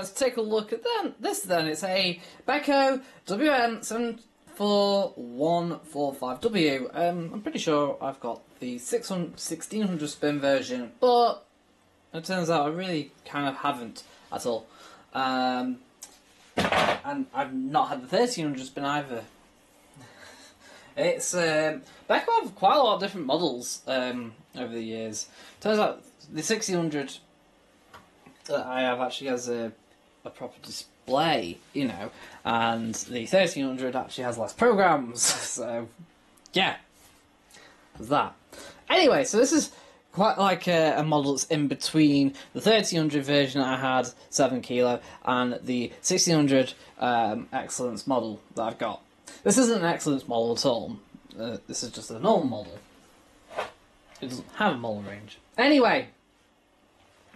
let's take a look at this then. It's a Beko WN74145W. I'm pretty sure I've got the 1600 spin version, but it turns out I really kind of haven't at all. And I've not had the 1300 spin either. It's Beko have quite a lot of different models over the years. Turns out the 1600 that I have actually has a proper display, you know, and the 1300 actually has less programs. So, yeah, there's that. Anyway, so this is quite like a model that's in between the 1300 version that I had, 7 kilo, and the 1600 Excellence model that I've got. This isn't an Excellence model at all. This is just a normal model. It doesn't have a model range. Anyway,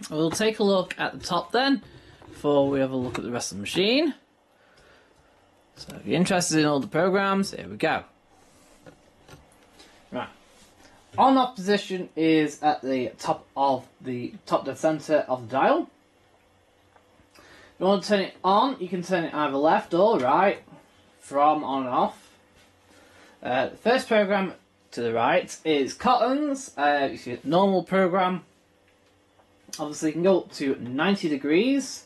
we'll take a look at the top then, before we have a look at the rest of the machine. So if you're interested in all the programs, here we go. Right. On-off position is at the top dead center of the dial. If you want to turn it on, you can turn it either left or right, from on and off. The first program to the right is Cotton's. It's your normal program. Obviously, you can go up to 90 degrees.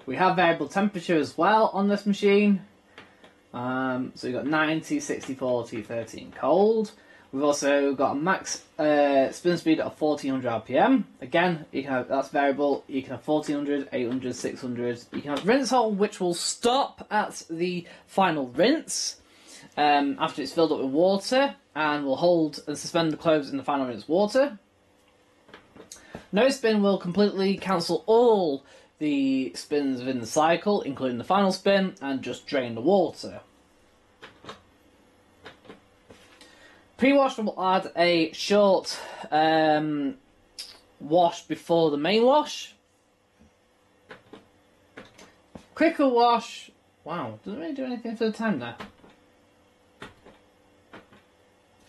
We have variable temperature as well on this machine. So you've got 90, 60, 40, 13 cold. We've also got a max spin speed of 1400 RPM. Again, you can have, that's variable. You can have 1400, 800, 600. You can have rinse hole, which will stop at the final rinse after it's filled up with water, and will hold and suspend the clothes in the final rinse water. No spin will completely cancel all the spins within the cycle, including the final spin, and just drain the water. Pre-wash will add a short wash before the main wash. Quicker wash, wow, doesn't really do anything for the time there.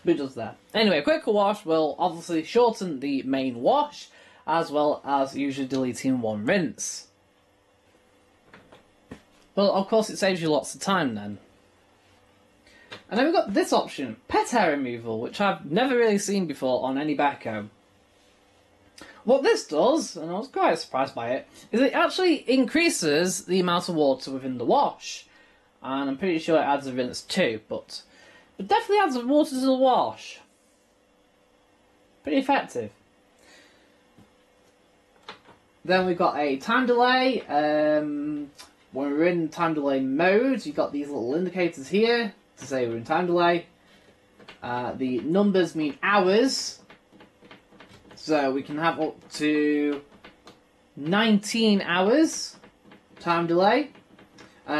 But it does that. Anyway, quicker wash will obviously shorten the main wash, as well as usually deleting one rinse. Well, of course it saves you lots of time then. And then we've got this option, pet hair removal, which I've never really seen before on any Beko. What this does, and I was quite surprised by it, is it actually increases the amount of water within the wash. And I'm pretty sure it adds a rinse too, but it definitely adds water to the wash. Pretty effective. Then we've got a time delay. When we're in time delay mode, you've got these little indicators here to say we're in time delay. The numbers mean hours, so we can have up to 19 hours time delay.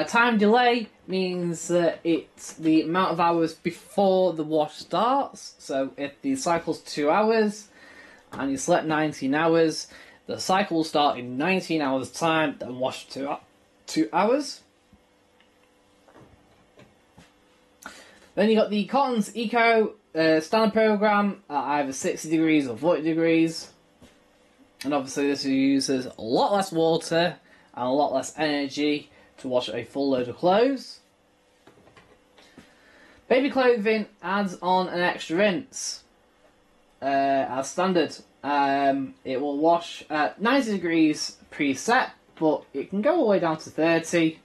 Time delay means that it's the amount of hours before the wash starts. So if the cycle's 2 hours and you select 19 hours, the cycle will start in 19 hours time, then wash 2 hours. Then you got the Cotton's Eco standard program at either 60 degrees or 40 degrees. And obviously this uses a lot less water and a lot less energy to wash a full load of clothes. Baby clothing adds on an extra rinse as standard. It will wash at 90 degrees preset, but it can go all the way down to 30.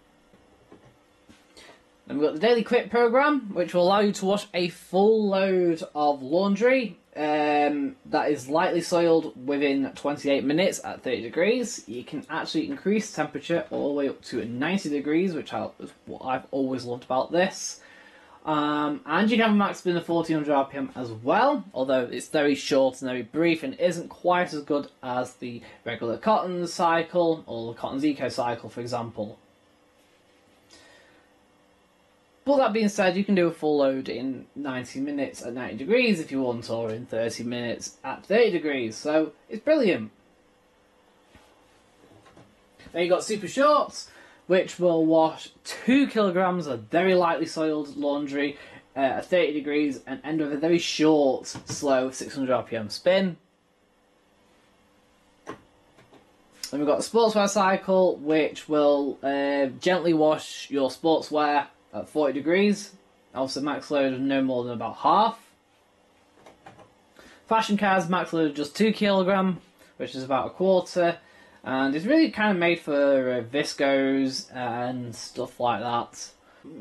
Then we've got the Daily Quit program, which will allow you to wash a full load of laundry that is lightly soiled within 28 minutes at 30 degrees. You can actually increase temperature all the way up to 90 degrees, which is what I've always loved about this. And you can have a max spin of 1400 RPM as well, although it's very short and very brief and isn't quite as good as the regular Cotton's cycle or the Cotton's Eco cycle, for example. But that being said, you can do a full load in 90 minutes at 90 degrees if you want, or in 30 minutes at 30 degrees, so it's brilliant. Then you've got Super Shorts, which will wash 2 kilograms of very lightly soiled laundry at 30 degrees and end with a very short, slow 600 RPM spin. Then we've got the sportswear cycle, which will gently wash your sportswear at 40 degrees. Also max load of no more than about half. Fashion Care's max load of just 2 kg, which is about a quarter. And it's really kind of made for viscose and stuff like that.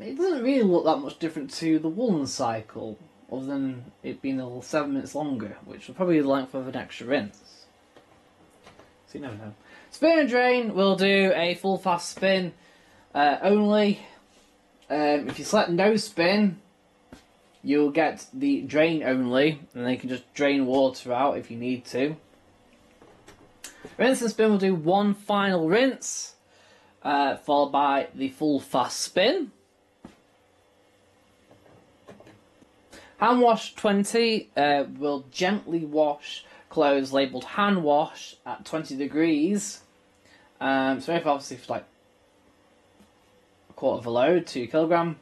It doesn't really look that much different to the woolen cycle, other than it being a little 7 minutes longer, which will probably be the length of an extra rinse. So you never know. Spin and drain will do a full fast spin only. If you select no spin, you'll get the drain only, and then you can just drain water out if you need to. Rinse and spin will do one final rinse, followed by the full fast spin. Hand wash 20 will gently wash clothes labelled hand wash at 20 degrees. So if obviously for like a quarter of a load, 2 kg.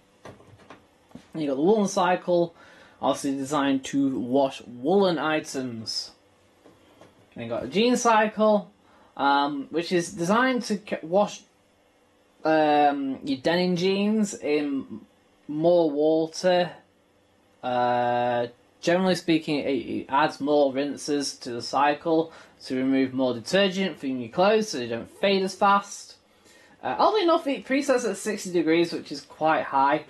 And you've got the woolen cycle, obviously designed to wash woolen items. And you've got the jean cycle, which is designed to wash your denim jeans in more water. Generally speaking, it adds more rinses to the cycle to remove more detergent from your clothes so they don't fade as fast. Oddly enough, it presets at 60 degrees, which is quite high.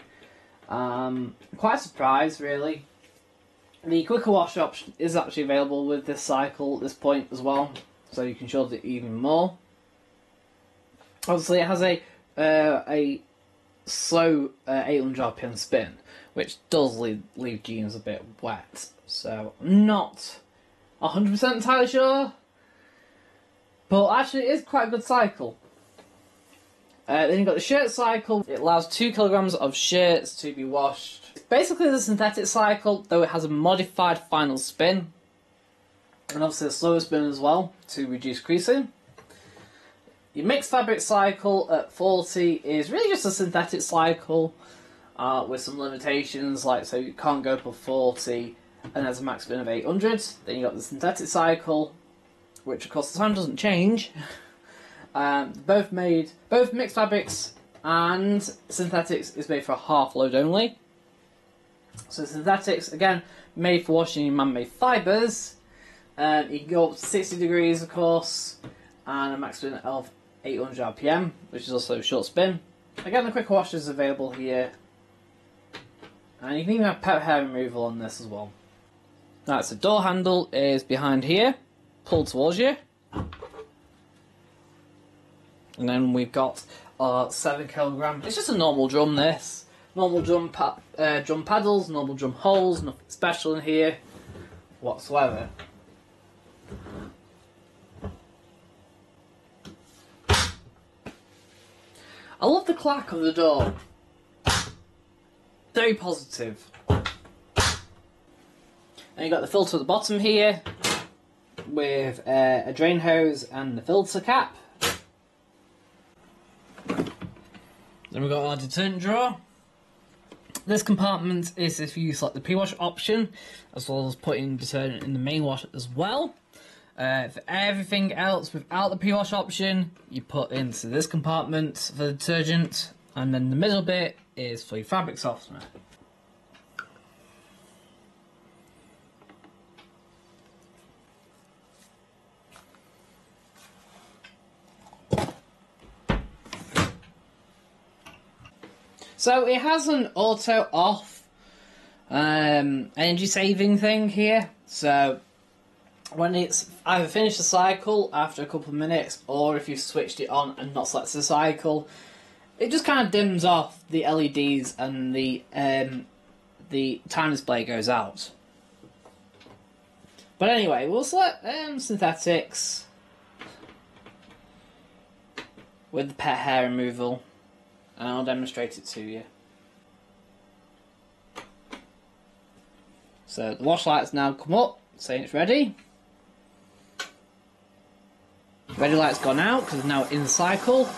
Quite surprised, really. The quicker wash option is actually available with this cycle at this point as well, so you can shorten it even more. Obviously, it has a slow 800 RPM spin, which does leave jeans a bit wet. So I'm not 100% entirely sure, but actually it is quite a good cycle. Then you've got the shirt cycle. It allows 2 kg of shirts to be washed. It's basically the synthetic cycle, though it has a modified final spin, and obviously a slower spin as well to reduce creasing. Your mixed fabric cycle at 40 is really just a synthetic cycle with some limitations, like so you can't go above 40 and has a max spin of 800. Then you've got the synthetic cycle, which of course the time doesn't change. Both mixed fabrics and synthetics is made for a half load only. So synthetics, again, made for washing in man-made fibres. You can go up to 60 degrees, of course, and a max spin of 800 RPM, which is also a short spin. Again, the quick wash is available here. And you can even have pet hair removal on this as well. Right, so door handle is behind here, pulled towards you. And then we've got our 7 kg. It's just a normal drum, this. Normal drum paddles, normal drum holes, nothing special in here whatsoever. I love the clack of the door. Very positive. And you've got the filter at the bottom here with a drain hose and the filter cap. Then we've got our detergent drawer. This compartment is if you select the pre-wash option, as well as putting detergent in the main wash as well. For everything else without the pre-wash option, you put into this compartment for the detergent, and then the middle bit is for your fabric softener. So it has an auto off energy saving thing here. So when it's either finished the cycle after a couple of minutes, or if you've switched it on and not selected the cycle, it just kind of dims off the LEDs and the time display goes out. But anyway, we'll select synthetics with the pet hair removal. And I'll demonstrate it to you. So the wash light's now come up, saying it's ready. Ready light's gone out because it's now in the cycle.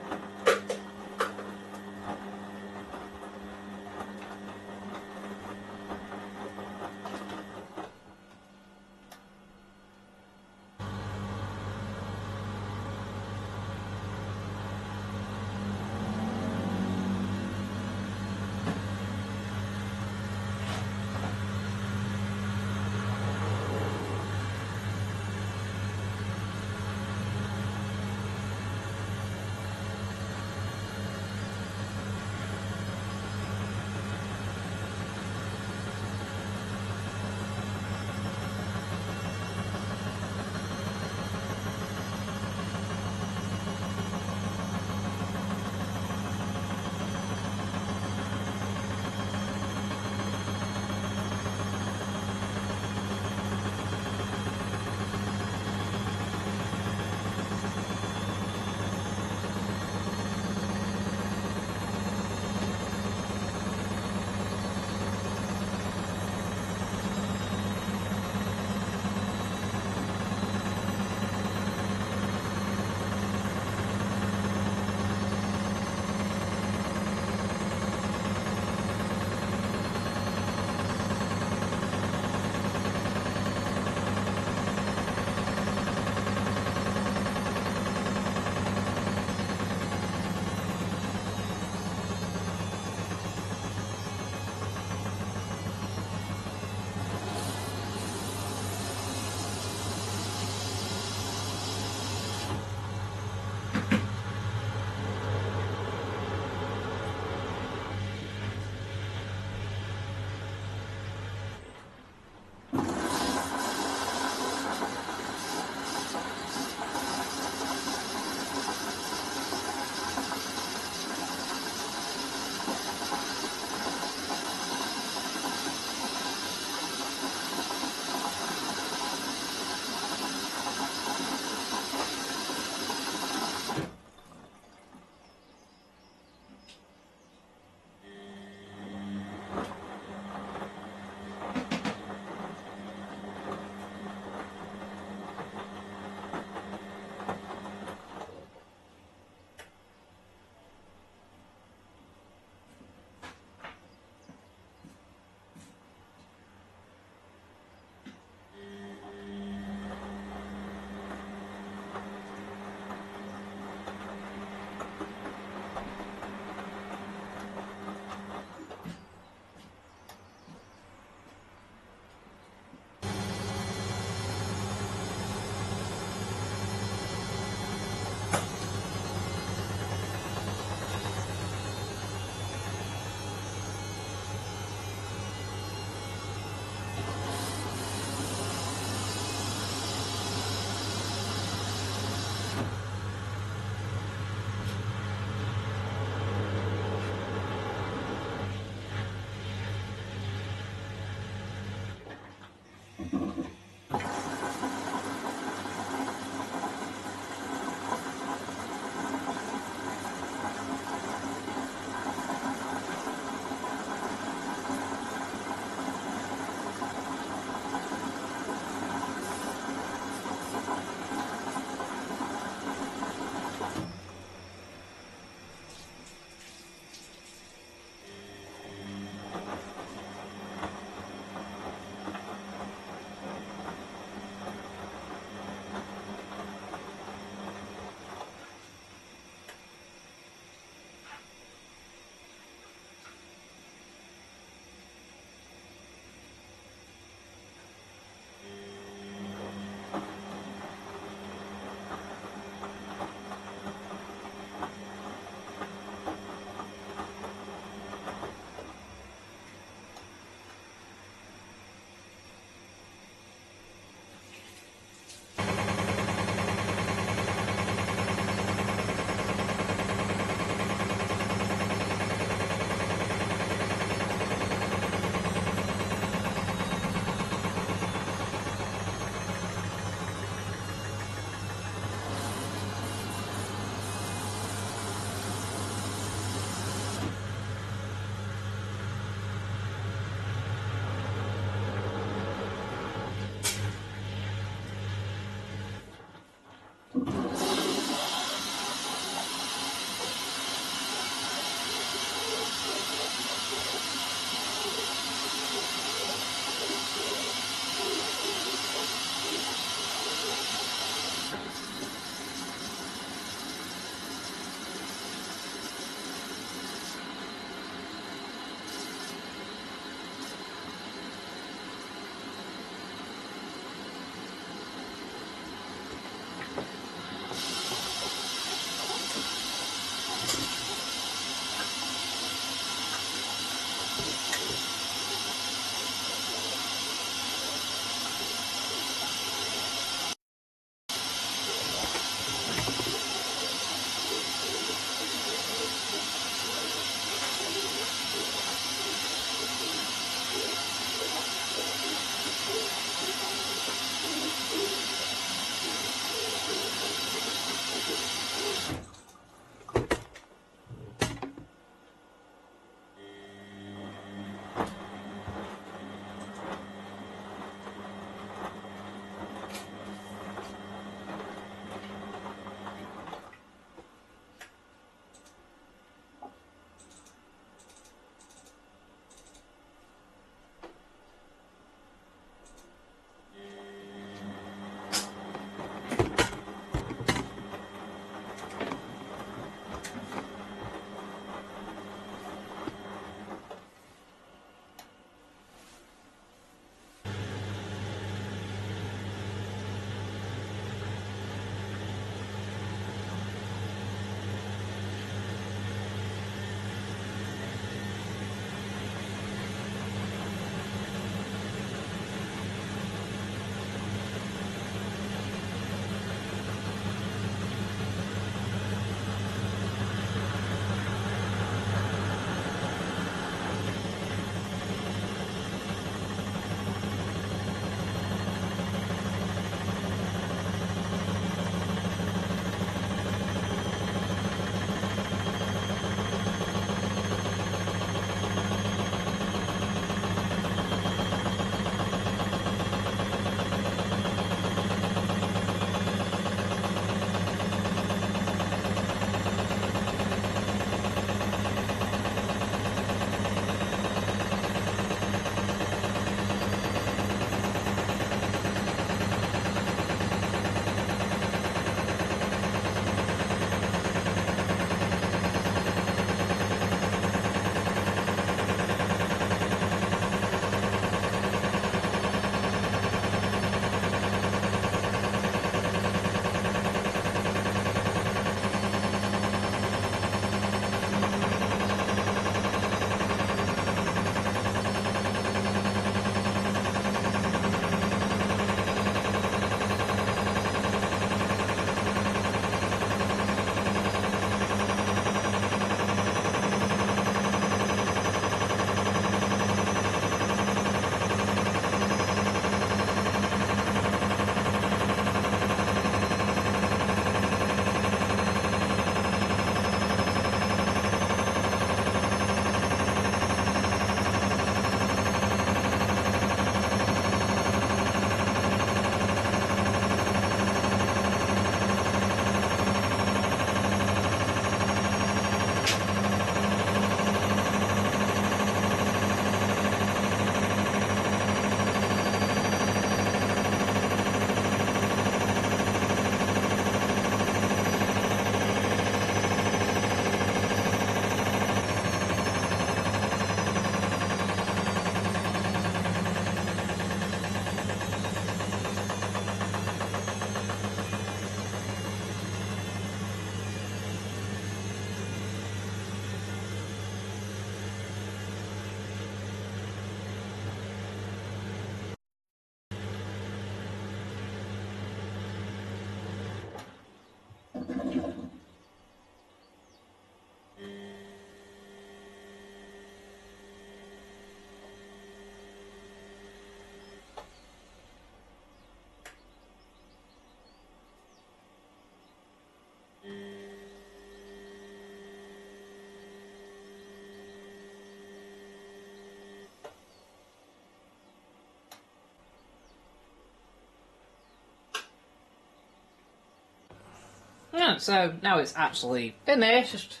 Yeah, so now it's actually finished.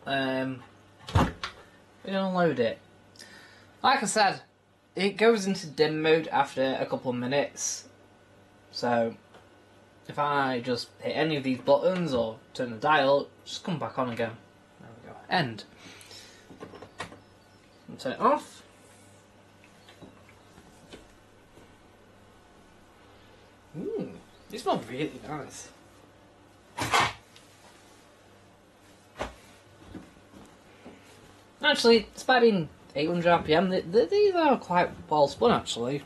We unload it. Like I said, it goes into dim mode after a couple of minutes. So if I just hit any of these buttons or turn the dial, just come back on again. There we go. End. And turn it off. They smell really nice. Actually, despite being 800 RPM, these are quite well spun actually.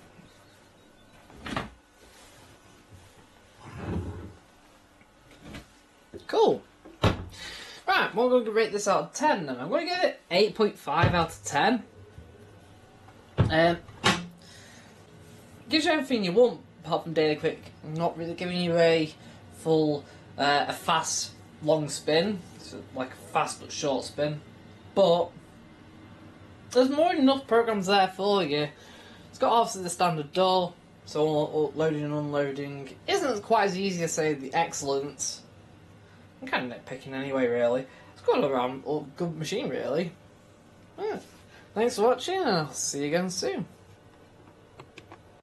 Cool. Right, well, I'm going to rate this out of 10 then. I'm going to give it 8.5 out of 10. Gives you everything you want, apart from daily quick. Not really giving you a full, a fast, long spin. So like a fast but short spin. But there's more than enough programs there for you. It's got obviously the standard door, so loading and unloading isn't quite as easy as, say, the Excellence. I'm kind of nitpicking anyway, really. It's got a good machine, really. Yeah. Thanks for watching, and I'll see you again soon.